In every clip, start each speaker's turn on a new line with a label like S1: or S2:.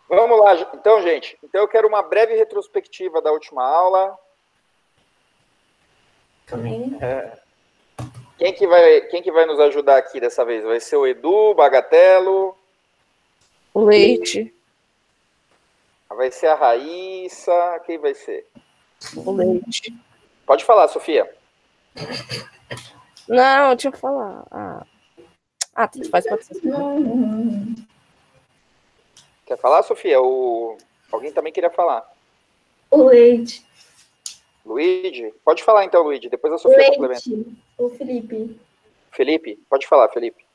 S1: Vamos lá, então, gente. Então, eu quero uma breve retrospectiva da última aula. Quem que vai nos ajudar aqui dessa vez? Vai ser o Edu, Bagatelo?
S2: O Leite.
S1: Vai ser a Raíssa? Quem vai ser?
S2: O Leite.
S1: Pode falar, Sofia.
S2: Não, deixa eu falar. Tanto faz, pode ser.
S1: Quer falar, Sofia? Alguém também queria falar.
S3: O Leite.
S1: Luigi? Pode falar então, Luigi. Depois a Sofia complementa.
S3: O Felipe.
S1: Felipe? Pode falar, Felipe.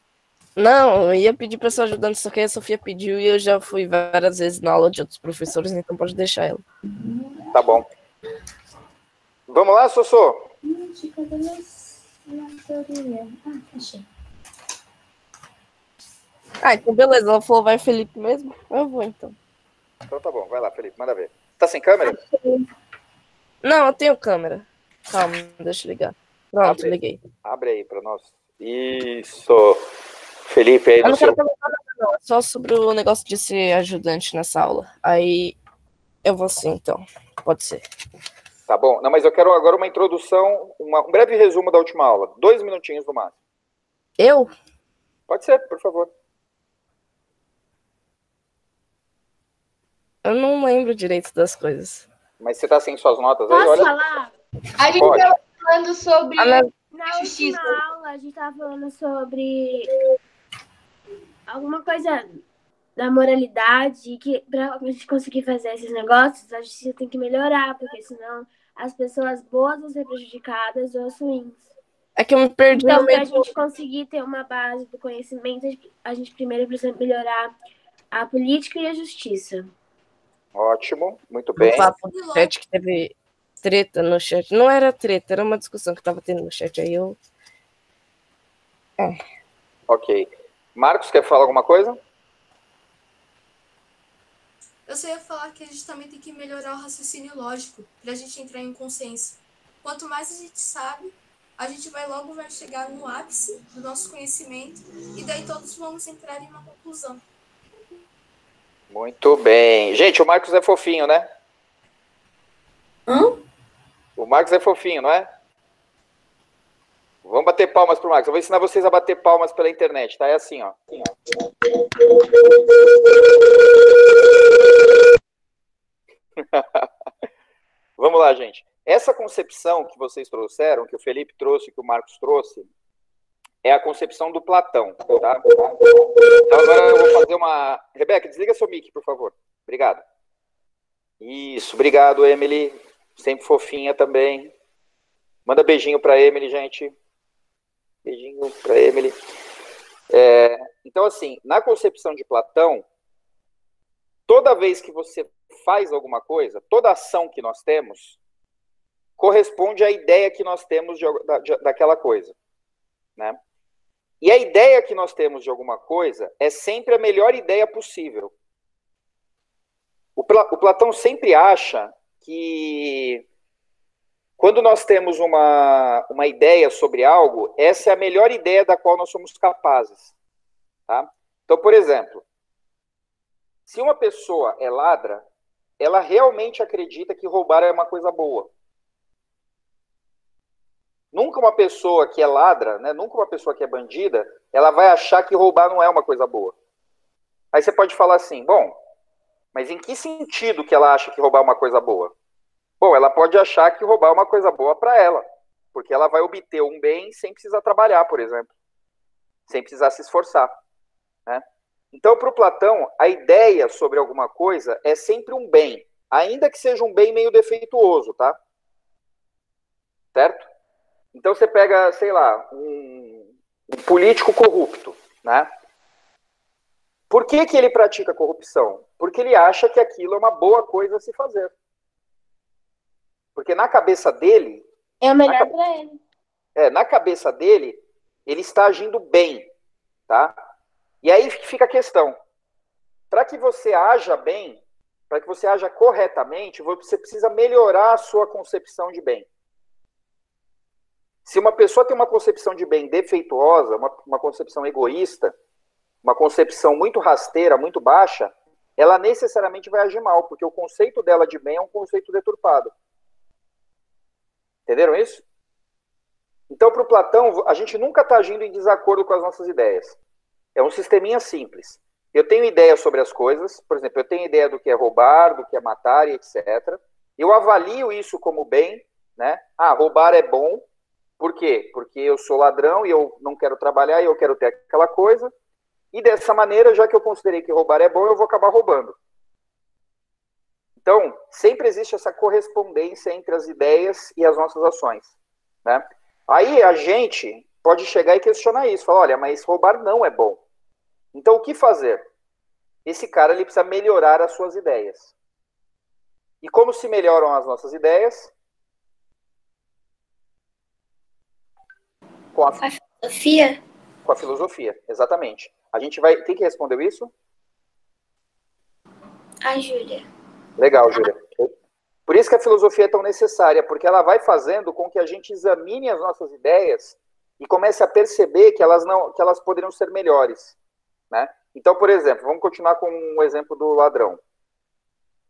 S2: Não, eu ia pedir pra sua ajudante, só que a Sofia pediu e eu já fui várias vezes na aula de outros professores, então pode deixar ela.
S1: Tá bom. Vamos lá, Sossô?
S2: Então beleza, ela falou vai Felipe mesmo? Eu vou então.
S1: Então tá bom, vai lá, Felipe, manda ver. Tá sem câmera?
S2: Não, eu tenho câmera. Calma, deixa eu ligar. Pronto, liguei.
S1: Abre aí pra nós. Isso. Felipe, aí no seu...
S2: Eu não quero perguntar nada, não. É só sobre o negócio de ser ajudante nessa aula. Aí eu vou sim, então. Pode ser.
S1: Tá bom. Não, mas eu quero agora uma introdução, um breve resumo da última aula. 2 minutinhos no máximo.
S2: Eu?
S1: Pode ser, por favor.
S2: Eu não lembro direito das coisas.
S1: Mas você tá sem suas notas aí?
S4: Posso
S1: Olha.
S4: falar?
S3: A gente estava falando sobre...
S4: Na última aula, a gente estava falando sobre alguma coisa da moralidade, que para a gente conseguir fazer esses negócios, a justiça tem que melhorar, porque senão as pessoas boas vão ser prejudicadas ou as ruins.
S2: É que eu me perdi.
S4: Então, para a gente conseguir ter uma base do conhecimento, a gente primeiro precisa melhorar a política e a justiça.
S1: Ótimo, muito bem.
S2: No papo do chat que teve treta no chat. Não era treta, era uma discussão que tava tendo no chat. Aí eu...
S1: Ok. Marcos, quer falar alguma coisa?
S5: Eu só ia falar que a gente também tem que melhorar o raciocínio lógico, pra gente entrar em consenso. Quanto mais a gente sabe, a gente vai chegar no ápice do nosso conhecimento, e daí todos vamos entrar em uma conclusão.
S1: Muito bem. Gente, o Marcos é fofinho, né? O Marcos é fofinho, não é? Vamos bater palmas pro Marcos. Eu vou ensinar vocês a bater palmas pela internet, tá? É assim, ó. Vamos lá, gente. Essa concepção que vocês trouxeram, que o Felipe trouxe, que o Marcos trouxe, é a concepção do Platão, tá? Então agora eu vou fazer uma... Rebeca, desliga seu mic, por favor. Obrigado. Isso, obrigado, Emily. Sempre fofinha também. Manda beijinho pra Emily, gente. Beijinho pra Emily. Então, assim, na concepção de Platão, toda vez que você faz alguma coisa, toda ação que nós temos, corresponde à ideia que nós temos daquela coisa, né? E a ideia que nós temos de alguma coisa é sempre a melhor ideia possível. O Platão sempre acha que quando nós temos uma ideia sobre algo, essa é a melhor ideia da qual nós somos capazes. Tá? Então, por exemplo, se uma pessoa é ladra, ela realmente acredita que roubar é uma coisa boa. Nunca uma pessoa que é ladra, né, nunca uma pessoa que é bandida, ela vai achar que roubar não é uma coisa boa. Aí você pode falar assim, bom, mas em que sentido que ela acha que roubar é uma coisa boa? Bom, ela pode achar que roubar é uma coisa boa para ela, porque ela vai obter um bem sem precisar trabalhar, por exemplo, sem precisar se esforçar, né? Então, para o Platão, a ideia sobre alguma coisa é sempre um bem, ainda que seja um bem meio defeituoso, tá? Certo? Então você pega, sei lá, um político corrupto, né? Por que ele pratica corrupção? Porque ele acha que aquilo é uma boa coisa a se fazer. Porque na cabeça dele...
S4: É o melhor para ele.
S1: Na cabeça dele, ele está agindo bem, tá? E aí fica a questão. Para que você haja bem, para que você haja corretamente, você precisa melhorar a sua concepção de bem. Se uma pessoa tem uma concepção de bem defeituosa, uma concepção egoísta, uma concepção muito rasteira, muito baixa, ela necessariamente vai agir mal, porque o conceito dela de bem é um conceito deturpado. Entenderam isso? Então, para o Platão, a gente nunca está agindo em desacordo com as nossas ideias. É um sisteminha simples. Eu tenho ideia sobre as coisas, por exemplo, eu tenho ideia do que é roubar, do que é matar e etc. Eu avalio isso como bem, né? Ah, roubar é bom. Por quê? Porque eu sou ladrão e eu não quero trabalhar e eu quero ter aquela coisa. E dessa maneira, já que eu considerei que roubar é bom, eu vou acabar roubando. Então, sempre existe essa correspondência entre as ideias e as nossas ações, né? Aí a gente pode chegar e questionar isso, falar, olha, mas roubar não é bom. Então, o que fazer? Esse cara ele precisa melhorar as suas ideias. E como se melhoram as nossas ideias? Com a
S3: Filosofia?
S1: Com a filosofia, exatamente. A gente vai... Quem que respondeu isso?
S3: A Júlia.
S1: Legal, Júlia. Por isso que a filosofia é tão necessária, porque ela vai fazendo com que a gente examine as nossas ideias e comece a perceber que elas poderiam ser melhores, né? Então, por exemplo, vamos continuar com um exemplo do ladrão.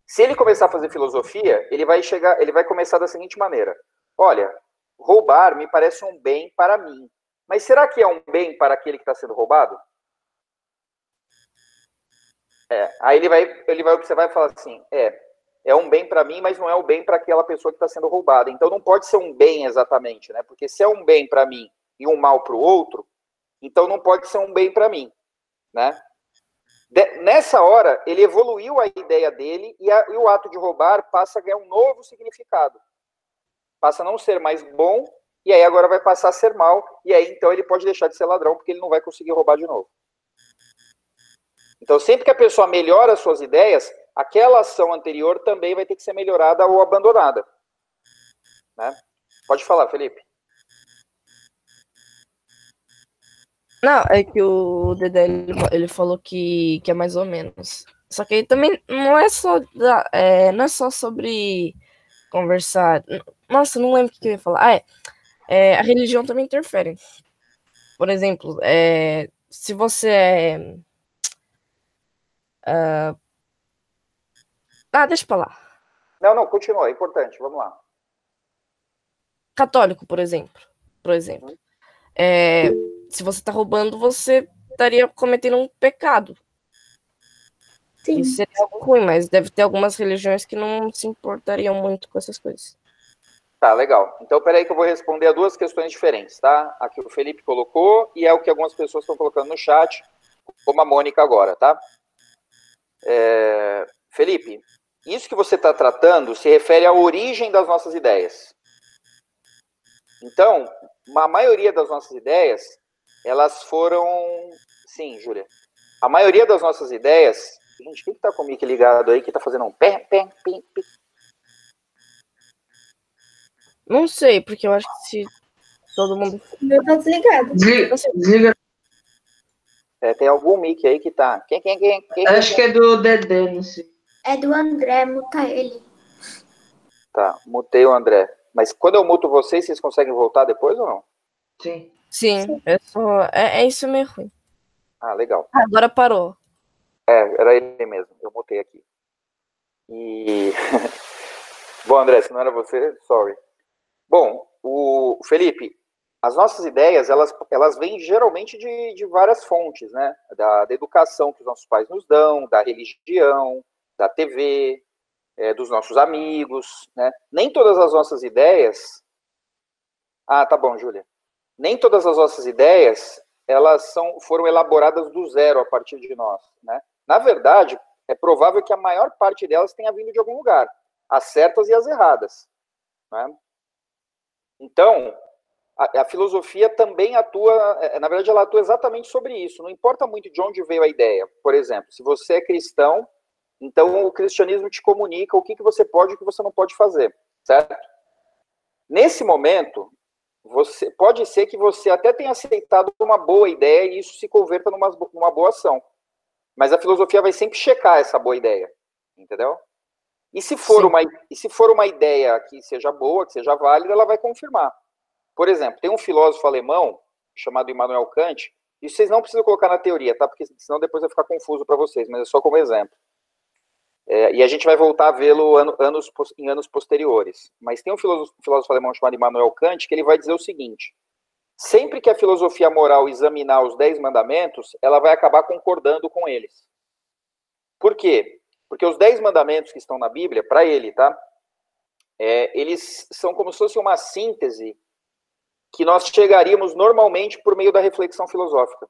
S1: Se ele começar a fazer filosofia, ele vai começar da seguinte maneira: olha, roubar me parece um bem para mim, mas será que é um bem para aquele que está sendo roubado? Aí ele vai observar e falar assim, é um bem para mim, mas não é o bem para aquela pessoa que está sendo roubada. Então não pode ser um bem exatamente, né? Porque se é um bem para mim e um mal para o outro, então não pode ser um bem para mim, né? Nessa hora, ele evoluiu a ideia dele e o ato de roubar passa a ganhar um novo significado. Passa a não ser mais bom, e aí agora vai passar a ser mal, e aí então ele pode deixar de ser ladrão, porque ele não vai conseguir roubar de novo. Então, sempre que a pessoa melhora as suas ideias, aquela ação anterior também vai ter que ser melhorada ou abandonada, né? Pode falar, Felipe.
S2: Não, é que o Dedé, ele falou que é mais ou menos. Só que aí também não é só, não é só sobre conversar. Nossa, eu não lembro o que eu ia falar. A religião também interfere. Por exemplo, se você é... deixa pra lá.
S1: Não, continua, é importante, vamos lá.
S2: Católico, por exemplo. Se você tá roubando, você estaria cometendo um pecado.
S3: Sim.
S2: Isso seria algo ruim, mas deve ter algumas religiões que não se importariam muito com essas coisas.
S1: Tá, legal. Então, peraí que eu vou responder a duas questões diferentes, tá? A que o Felipe colocou e é o que algumas pessoas estão colocando no chat, como a Mônica agora, tá? Felipe, isso que você está tratando se refere à origem das nossas ideias. Então, a maioria das nossas ideias, elas foram... Sim, Júlia. A maioria das nossas ideias... Gente, quem que tá com o mic ligado aí, que tá fazendo um pé?
S2: Não sei, porque eu acho que se todo mundo...
S3: O meu tá desligado.
S6: Desliga.
S1: Tem algum mic aí que tá... Quem?
S6: Acho que é do Dedé, não sei.
S3: É do André, muta ele.
S1: Tá, mutei o André. Mas quando eu muto vocês conseguem voltar depois ou não?
S6: Sim.
S2: Sim, é isso meio ruim.
S1: Ah, legal.
S2: Agora parou.
S1: Era ele mesmo, eu mutei aqui. E... Bom, André, se não era você, sorry. Bom, o Felipe, as nossas ideias, elas vêm geralmente de várias fontes, né? Da educação que os nossos pais nos dão, da religião, da TV, dos nossos amigos, né? Nem todas as nossas ideias... Ah, tá bom, Júlia. Nem todas as nossas ideias, elas foram elaboradas do zero a partir de nós, né? Na verdade, é provável que a maior parte delas tenha vindo de algum lugar, as certas e as erradas, né? Então, a filosofia também atua, na verdade, ela atua exatamente sobre isso. Não importa muito de onde veio a ideia. Por exemplo, se você é cristão, então o cristianismo te comunica o que você pode e o que você não pode fazer, certo? Nesse momento, pode ser que você até tenha aceitado uma boa ideia e isso se converta numa boa ação. Mas a filosofia vai sempre checar essa boa ideia, entendeu? E se for uma ideia que seja boa, que seja válida, ela vai confirmar. Por exemplo, tem um filósofo alemão chamado Immanuel Kant, e vocês não precisam colocar na teoria, tá? Porque senão depois vai ficar confuso para vocês, mas é só como exemplo. E a gente vai voltar a vê-lo em anos posteriores. Mas tem um filósofo alemão chamado Immanuel Kant que ele vai dizer o seguinte: sempre que a filosofia moral examinar os 10 mandamentos, ela vai acabar concordando com eles. Por quê? Porque os 10 mandamentos que estão na Bíblia, para ele, tá? Eles são como se fosse uma síntese que nós chegaríamos normalmente por meio da reflexão filosófica.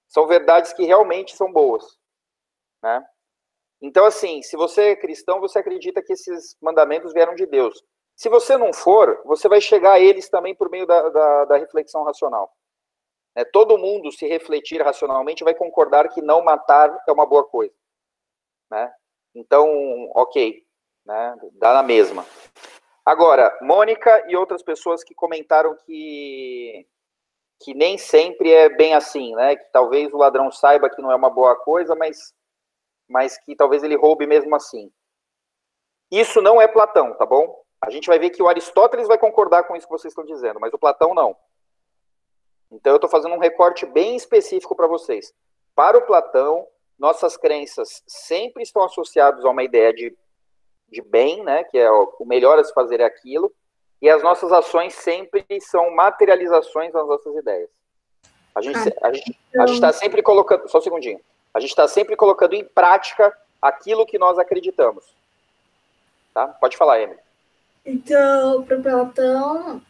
S1: São verdades que realmente são boas, né? Então, assim, se você é cristão, você acredita que esses mandamentos vieram de Deus. Se você não for, você vai chegar a eles também por meio da reflexão racional. Todo mundo, se refletir racionalmente, vai concordar que não matar é uma boa coisa, né? Então, ok, né? Dá na mesma. Agora, Mônica e outras pessoas que comentaram que nem sempre é bem assim, né? Que talvez o ladrão saiba que não é uma boa coisa, mas que talvez ele roube mesmo assim. Isso não é Platão, tá bom? A gente vai ver que o Aristóteles vai concordar com isso que vocês estão dizendo, mas o Platão não. Então eu estou fazendo um recorte bem específico para vocês. Para o Platão, nossas crenças sempre estão associadas a uma ideia de bem, né? Que é o melhor a se fazer é aquilo, e as nossas ações sempre são materializações das nossas ideias. A gente está sempre colocando... Só um segundinho. A gente está sempre colocando em prática aquilo que nós acreditamos. Tá? Pode falar, Emily.
S3: Então, para Platão,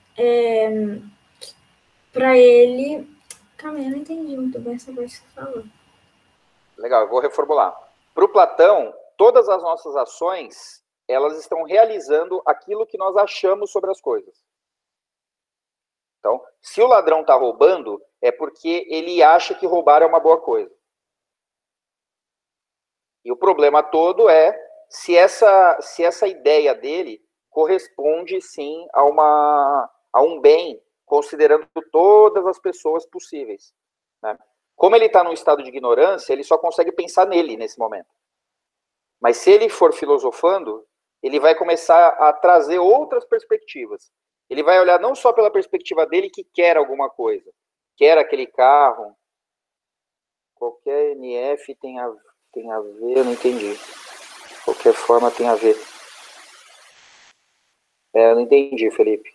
S3: para ele... Calma aí, eu não entendi muito bem essa coisa que você falou.
S1: Legal, eu vou reformular. Para o Platão, todas as nossas ações, elas estão realizando aquilo que nós achamos sobre as coisas. Então, se o ladrão está roubando, é porque ele acha que roubar é uma boa coisa. E o problema todo é se essa ideia dele corresponde, sim, a um bem, considerando todas as pessoas possíveis, né? Como ele está num estado de ignorância, ele só consegue pensar nele nesse momento. Mas se ele for filosofando, ele vai começar a trazer outras perspectivas. Ele vai olhar não só pela perspectiva dele que quer alguma coisa, quer aquele carro, qualquer NF tem a ver, eu não entendi. Qualquer forma tem a ver. Eu não entendi, Felipe.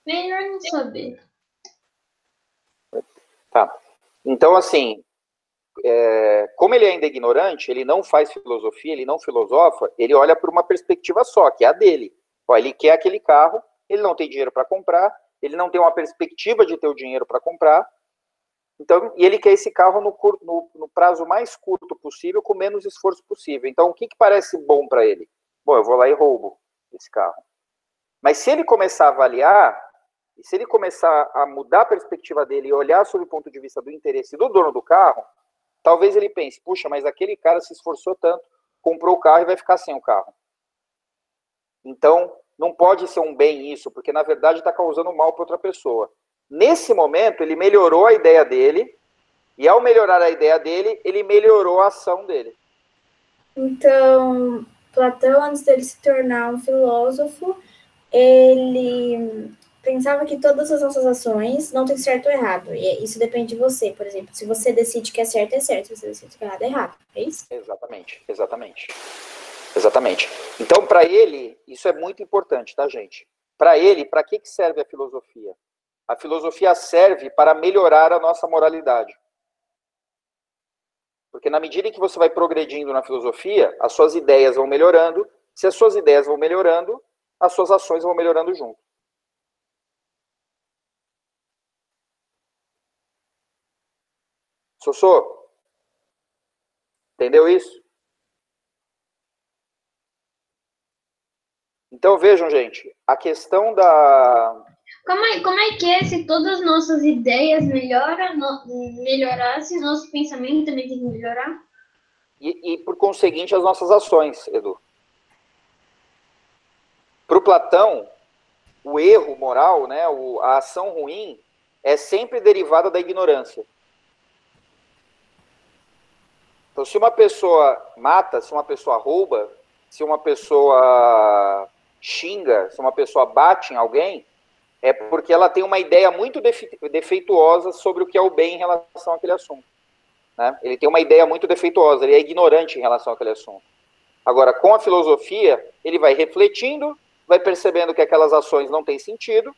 S7: Melhor não saber.
S1: Tá. Então, assim, como ele ainda é ignorante, ele não faz filosofia, ele não filosofa, ele olha por uma perspectiva só, que é a dele. Ele quer aquele carro, ele não tem dinheiro para comprar, ele não tem uma perspectiva de ter o dinheiro para comprar, então, e ele quer esse carro no prazo mais curto possível, com menos esforço possível. Então, o que parece bom para ele? Bom, eu vou lá e roubo esse carro. Mas se ele começar a avaliar, e se ele começar a mudar a perspectiva dele e olhar sob o ponto de vista do interesse do dono do carro, talvez ele pense, puxa, mas aquele cara se esforçou tanto, comprou o carro e vai ficar sem o carro. Então, não pode ser um bem isso, porque na verdade está causando mal para outra pessoa. Nesse momento, ele melhorou a ideia dele, e ao melhorar a ideia dele, ele melhorou a ação dele.
S3: Então, Platão, antes dele se tornar um filósofo, ele pensava que todas as nossas ações não têm certo ou errado. E isso depende de você, por exemplo. Se você decide que é certo, é certo. Se você decide que é errado, é errado. É isso?
S1: Exatamente. Então, para ele, isso é muito importante, tá, gente? Para ele, para que serve a filosofia? A filosofia serve para melhorar a nossa moralidade. Porque na medida em que você vai progredindo na filosofia, as suas ideias vão melhorando. Se as suas ideias vão melhorando, as suas ações vão melhorando junto. Sossô? Entendeu isso? Então vejam, gente, a questão da...
S7: Como é que é se todas as nossas ideias melhorassem, nosso pensamento também tem que melhorar?
S1: E por conseguinte, as nossas ações, Edu. Para o Platão, o erro moral, né, a ação ruim, é sempre derivada da ignorância. Então, se uma pessoa mata, se uma pessoa rouba, se uma pessoa xinga, se uma pessoa bate em alguém, é porque ela tem uma ideia muito defeituosa sobre o que é o bem em relação àquele assunto. né? Ele tem uma ideia muito defeituosa, ele é ignorante em relação àquele assunto. Agora, com a filosofia, ele vai refletindo, vai percebendo que aquelas ações não têm sentido,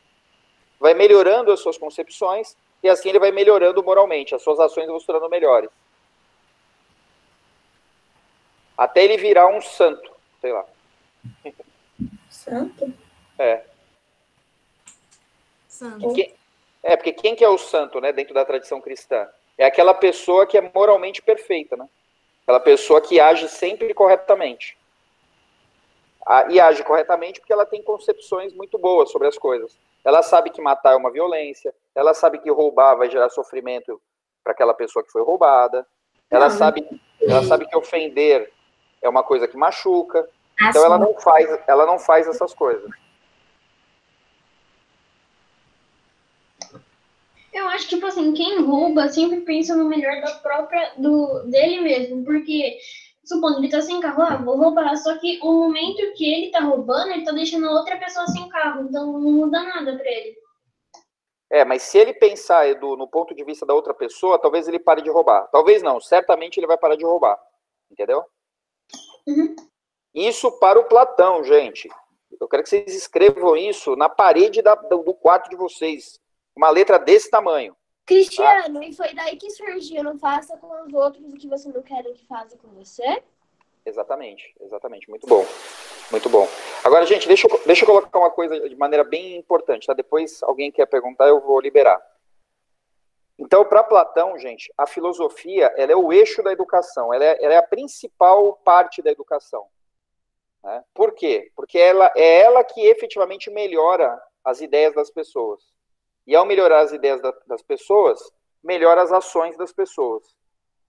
S1: vai melhorando as suas concepções, e assim ele vai melhorando moralmente, as suas ações vão se tornando melhores. Até ele virar um santo, sei lá.
S3: Santo?
S1: É.
S5: Santo.
S1: Porque quem que é o santo, né, dentro da tradição cristã? É aquela pessoa que é moralmente perfeita, né? Aquela pessoa que age sempre corretamente. E age corretamente porque ela tem concepções muito boas sobre as coisas. Ela sabe que matar é uma violência, ela sabe que roubar vai gerar sofrimento para aquela pessoa que foi roubada, ela sabe que ofender é uma coisa que machuca, então ela não faz essas coisas.
S7: Eu acho que, tipo assim, quem rouba sempre pensa no melhor dele mesmo, porque, supondo, ele tá sem carro, vou roubar, só que o momento que ele tá roubando, ele tá deixando a outra pessoa sem carro, então não muda nada pra ele.
S1: Mas se ele pensar, Edu, no ponto de vista da outra pessoa, talvez ele pare de roubar. Talvez não, certamente ele vai parar de roubar. Entendeu?
S7: Uhum.
S1: Isso para o Platão, gente. Eu quero que vocês escrevam isso na parede do quarto de vocês. Uma letra desse tamanho.
S4: Cristiano, e foi daí que surgiu, não faça com os outros o que você não quer que faça com você?
S1: Exatamente. Muito bom. Muito bom. Agora, gente, deixa eu colocar uma coisa de maneira bem importante, tá? Depois, alguém quer perguntar, eu vou liberar. Então, para Platão, gente, a filosofia, ela é o eixo da educação, ela é a principal parte da educação. Né? Por quê? Porque ela que efetivamente melhora as ideias das pessoas. E ao melhorar as ideias das pessoas, melhora as ações das pessoas.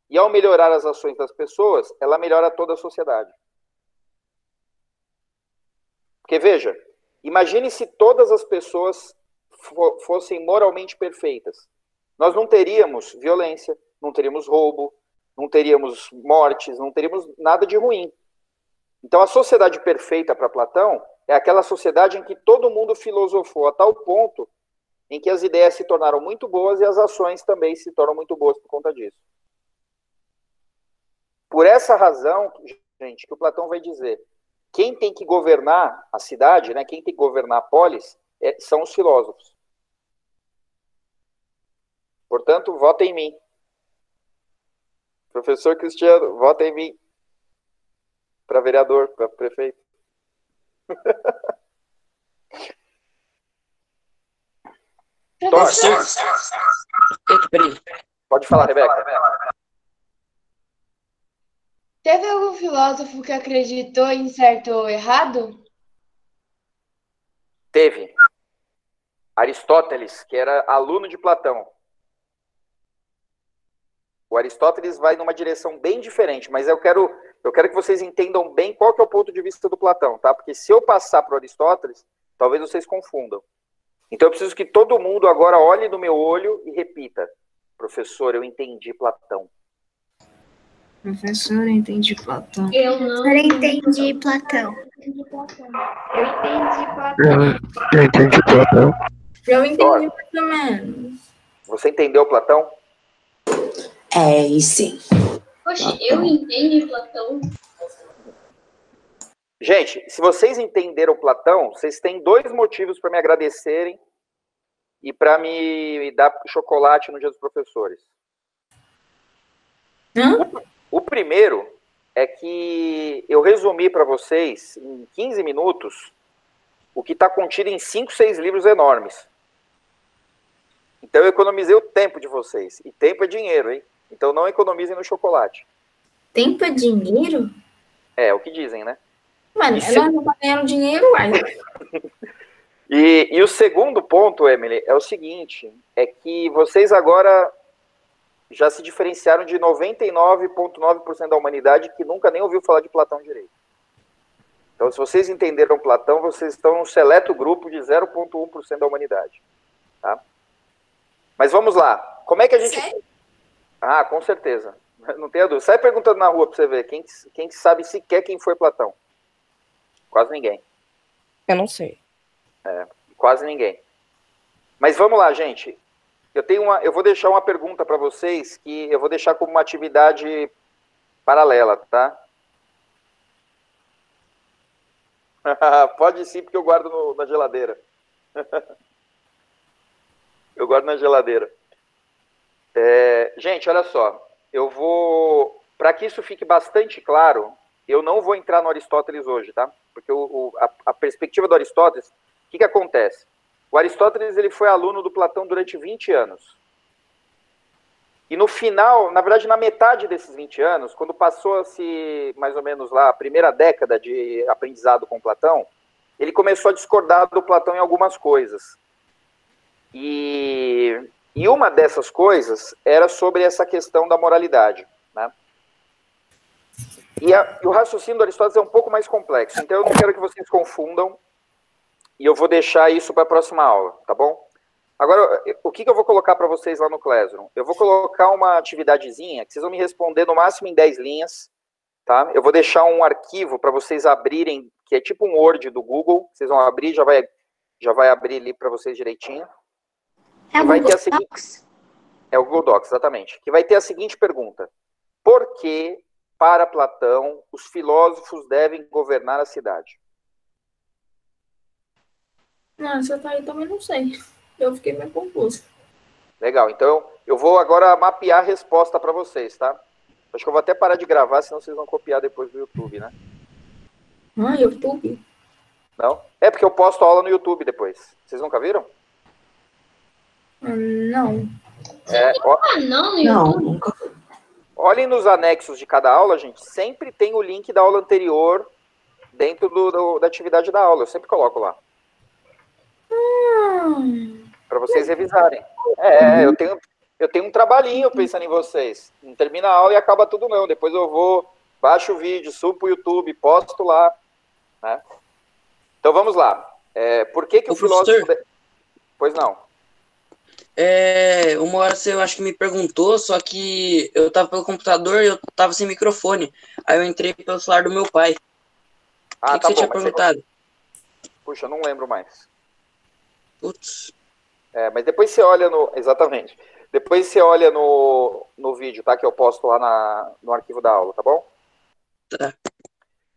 S1: E ao melhorar as ações das pessoas, ela melhora toda a sociedade. Porque, veja, imagine se todas as pessoas fossem moralmente perfeitas. Nós não teríamos violência, não teríamos roubo, não teríamos mortes, não teríamos nada de ruim. Então, a sociedade perfeita para Platão é aquela sociedade em que todo mundo filosofou a tal ponto em que as ideias se tornaram muito boas e as ações também se tornam muito boas por conta disso. Por essa razão, gente, que o Platão vai dizer, quem tem que governar a cidade, né, quem tem que governar a polis, são os filósofos. Portanto, vota em mim. Professor Cristiano, vota em mim. Para vereador, para prefeito. Pode falar, Rebeca.
S8: Teve algum filósofo que acreditou em certo ou errado?
S1: Teve. Aristóteles, que era aluno de Platão. O Aristóteles vai numa direção bem diferente, mas eu quero que vocês entendam bem qual que é o ponto de vista do Platão, tá? Porque se eu passar para o Aristóteles, talvez vocês confundam. Então eu preciso que todo mundo agora olhe no meu olho e repita. Professor, eu entendi Platão.
S2: Professor, eu entendi Platão.
S7: Eu não.
S3: Eu entendi Platão.
S6: Eu entendi Platão.
S3: Eu entendi mais ou menos.
S1: Você entendeu Platão?
S9: Sim.
S7: Poxa, eu entendo Platão.
S1: Gente, se vocês entenderam Platão, vocês têm 2 motivos para me agradecerem e para me dar chocolate no Dia dos Professores. O primeiro é que eu resumi para vocês, em 15 minutos, o que está contido em 5, 6 livros enormes. Então eu economizei o tempo de vocês. E tempo é dinheiro, hein? Então não economizem no chocolate.
S3: Tempo é dinheiro?
S1: É o que dizem, né?
S3: Mano, ela não tá ganhando dinheiro, uai.
S1: E o segundo ponto, Emily, é o seguinte, é que vocês agora já se diferenciaram de 99,9% da humanidade que nunca nem ouviu falar de Platão direito. Então, se vocês entenderam Platão, vocês estão num seleto grupo de 0,1% da humanidade. Tá? Mas vamos lá. Como é que a gente...
S5: Sério?
S1: Ah, com certeza. Não tenha dúvida. Sai perguntando na rua para você ver. Quem sabe sequer quem foi Platão? Quase ninguém.
S2: Eu não sei.
S1: Quase ninguém. Mas vamos lá, gente. Eu vou deixar uma pergunta para vocês que eu vou deixar como uma atividade paralela, tá? Pode sim, porque eu guardo na geladeira. Eu guardo na geladeira. Gente, olha só. Para que isso fique bastante claro, eu não vou entrar no Aristóteles hoje, tá? Porque a perspectiva do Aristóteles, o que acontece? O Aristóteles ele foi aluno do Platão durante 20 anos. E no final, na verdade, na metade desses 20 anos, quando passou-se mais ou menos lá a primeira década de aprendizado com Platão, ele começou a discordar do Platão em algumas coisas. E uma dessas coisas era sobre essa questão da moralidade, né? E o raciocínio do Aristóteles é um pouco mais complexo, então eu não quero que vocês confundam, e eu vou deixar isso para a próxima aula, tá bom? Agora, o que eu vou colocar para vocês lá no Classroom? Eu vou colocar uma atividadezinha que vocês vão me responder no máximo em 10 linhas, tá? Eu vou deixar um arquivo para vocês abrirem, que é tipo um Word do Google, vocês vão abrir, já vai abrir ali para vocês direitinho.
S3: É o
S1: vai
S3: Google
S1: ter a seguinte,
S3: Docs?
S1: É o Google Docs, exatamente. Que vai ter a seguinte pergunta: por que, para Platão, os filósofos devem governar a cidade?
S3: Não, essa aí também não sei. Eu fiquei meio confuso.
S1: Legal, então eu vou agora mapear a resposta para vocês, tá? Acho que eu vou até parar de gravar, senão vocês vão copiar depois do YouTube, né?
S3: Ah, YouTube?
S1: Não? É porque eu posto a aula no YouTube depois. Vocês nunca viram?
S3: Não.
S7: Não, no
S2: Não,
S7: YouTube?
S2: nunca.
S1: Olhem nos anexos de cada aula, gente. Sempre tem o link da aula anterior dentro da atividade da aula. Eu sempre coloco lá. Para vocês revisarem. Eu tenho um trabalhinho pensando em vocês. Não termina a aula e acaba tudo não. Depois eu vou, baixo o vídeo, subo pro YouTube, posto lá. Né? Então vamos lá. Por que o filósofo... Pois não.
S9: Uma hora você, eu acho que me perguntou, só que eu tava pelo computador e eu tava sem microfone. Aí eu entrei pelo celular do meu pai. O que
S1: Tá
S9: você tinha
S1: bom,
S9: perguntado?
S1: Puxa, eu não lembro mais.
S9: Putz.
S1: Mas depois você olha no... Exatamente. Depois você olha no vídeo, tá? Que eu posto lá no arquivo da aula, tá bom?
S9: Tá.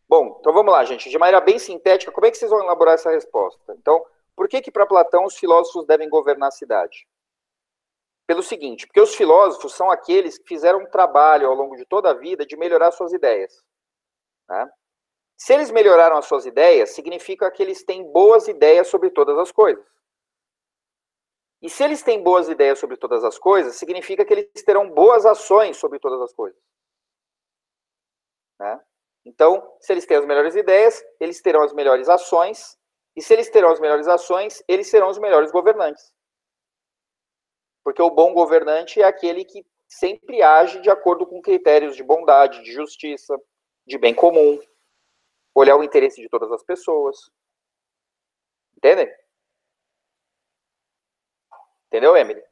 S1: Bom, então vamos lá, gente. De maneira bem sintética, como é que vocês vão elaborar essa resposta? Então, por que para Platão os filósofos devem governar a cidade? Pelo seguinte, porque os filósofos são aqueles que fizeram um trabalho ao longo de toda a vida de melhorar suas ideias. Né? Se eles melhoraram as suas ideias, significa que eles têm boas ideias sobre todas as coisas. E se eles têm boas ideias sobre todas as coisas, significa que eles terão boas ações sobre todas as coisas. Né? Então, se eles têm as melhores ideias, eles terão as melhores ações, e se eles terão as melhores ações, eles serão os melhores governantes. Porque o bom governante é aquele que sempre age de acordo com critérios de bondade, de justiça, de bem comum, olhar o interesse de todas as pessoas. Entendem? Entendeu, Emily?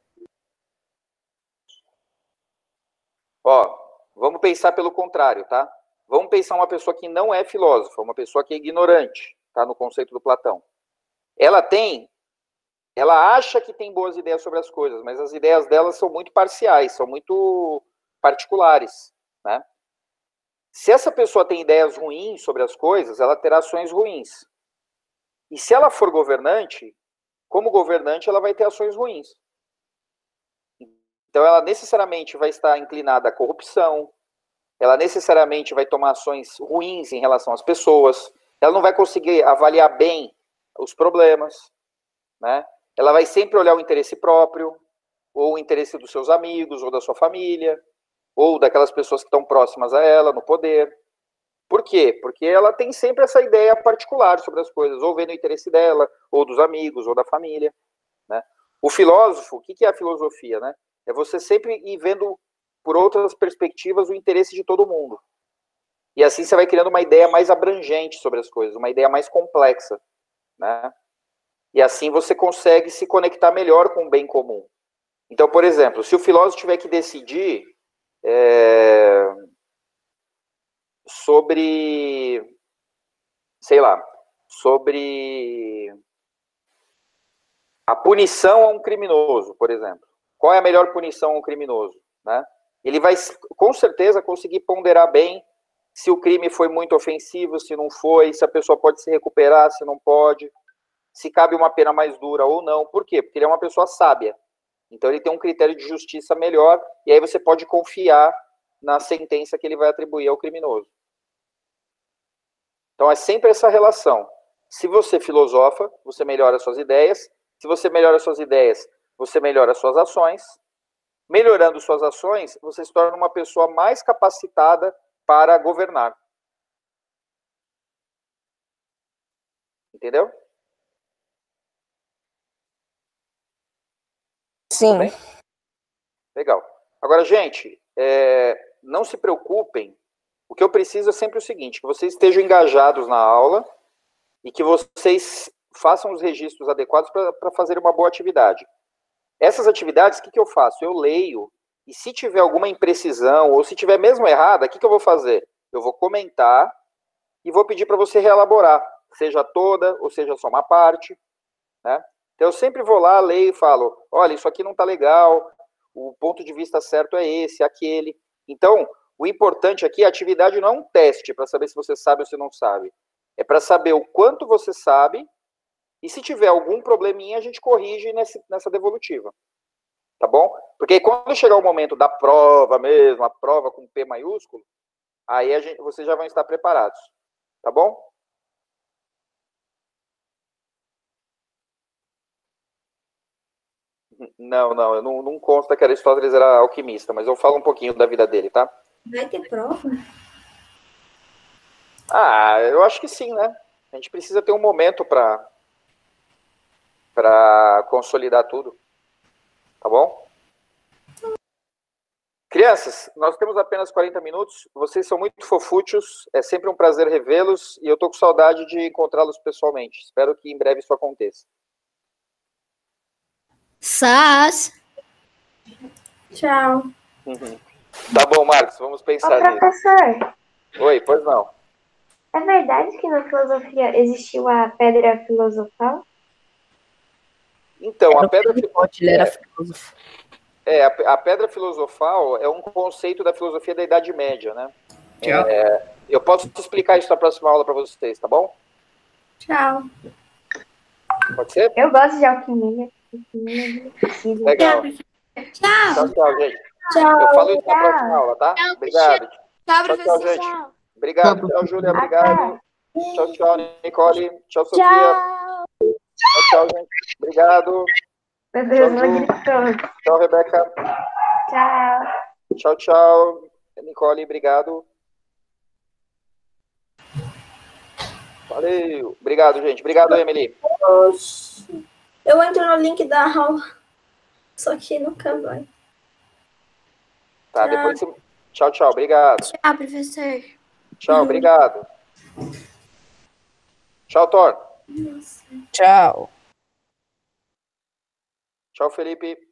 S1: Vamos pensar pelo contrário, tá? Vamos pensar uma pessoa que não é filósofa, uma pessoa que é ignorante, tá? No conceito do Platão. Ela acha que tem boas ideias sobre as coisas, mas as ideias dela são muito parciais, são muito particulares, né? Se essa pessoa tem ideias ruins sobre as coisas, ela terá ações ruins. E se ela for governante, como governante, ela vai ter ações ruins. Então, ela necessariamente vai estar inclinada à corrupção, ela necessariamente vai tomar ações ruins em relação às pessoas, ela não vai conseguir avaliar bem os problemas, né? Ela vai sempre olhar o interesse próprio, ou o interesse dos seus amigos, ou da sua família, ou daquelas pessoas que estão próximas a ela, no poder. Por quê? Porque ela tem sempre essa ideia particular sobre as coisas, ou vendo o interesse dela, ou dos amigos, ou da família. Né? O filósofo, o que é a filosofia? Né? É você sempre ir vendo por outras perspectivas o interesse de todo mundo. E assim você vai criando uma ideia mais abrangente sobre as coisas, uma ideia mais complexa. Né? E assim você consegue se conectar melhor com o bem comum. Então, por exemplo, se o filósofo tiver que decidir sobre, sei lá, sobre a punição a um criminoso, por exemplo. qual é a melhor punição ao criminoso, né? Ele vai, com certeza, conseguir ponderar bem se o crime foi muito ofensivo, se não foi, se a pessoa pode se recuperar, se não pode, se cabe uma pena mais dura ou não. Por quê? Porque ele é uma pessoa sábia. Então, ele tem um critério de justiça melhor, e aí você pode confiar na sentença que ele vai atribuir ao criminoso. Então, é sempre essa relação. Se você filosofa, você melhora suas ideias. Se você melhora suas ideias, você melhora suas ações. Melhorando suas ações, você se torna uma pessoa mais capacitada para governar. Entendeu?
S2: Sim.
S1: Legal. Agora, gente, não se preocupem. O que eu preciso é sempre o seguinte, que vocês estejam engajados na aula e que vocês façam os registros adequados para fazer uma boa atividade. Essas atividades, o que eu faço? Eu leio, e se tiver alguma imprecisão, ou se tiver mesmo errada, o que eu vou fazer? Eu vou comentar e vou pedir para você reelaborar, seja toda ou seja só uma parte, né? Então eu sempre vou lá, leio e falo, olha, isso aqui não está legal, o ponto de vista certo é esse, aquele. Então, o importante aqui, a atividade não é um teste para saber se você sabe ou se não sabe. É para saber o quanto você sabe, e se tiver algum probleminha, a gente corrige nessa devolutiva. Tá bom? Porque aí, quando chegar o momento da prova mesmo, a prova com P maiúsculo, aí vocês já vão estar preparados. Tá bom? Não, eu não consta que Aristóteles era alquimista, mas eu falo um pouquinho da vida dele, tá?
S3: Vai ter prova?
S1: Eu acho que sim, né? A gente precisa ter um momento para consolidar tudo. Tá bom? Crianças, nós temos apenas 40 minutos. Vocês são muito fofútios. É sempre um prazer revê-los. E eu tô com saudade de encontrá-los pessoalmente. Espero que em breve isso aconteça.
S10: Sás.
S3: Tchau.
S1: Tá bom, Marcos. Vamos pensar nisso.
S11: Professor,
S1: Oi, pois não.
S11: é verdade que na filosofia existiu a pedra filosofal?
S1: Então, a pedra
S2: Ele era filósofo.
S1: a pedra filosofal é um conceito da filosofia da Idade Média, né? Eu posso explicar isso na próxima aula para vocês, tá bom?
S3: Tchau.
S1: Pode ser?
S11: Eu gosto de alquimia.
S1: Legal. Tchau, gente.
S3: Tchau.
S1: Eu falo isso na próxima aula, tá? Obrigado.
S5: Tchau,
S1: Tchau,
S5: professor.
S1: gente. Obrigado. Tchau, Júlia. Obrigado. Tchau, Nicole. Tchau, Sofia. Tchau, gente. Obrigado.
S11: Meu Deus, não gritou.
S1: Tchau, Rebeca.
S11: Tchau.
S1: Tchau. Nicole, obrigado. Valeu. Obrigado, gente. Obrigado, Emily.
S3: Eu entro no link da aula, só que nunca vai.
S1: Tá, depois você... Tchau. Obrigado.
S10: Tchau, professor.
S1: Tchau, obrigado. Tchau, Thor.
S2: Tchau.
S1: Tchau, Felipe.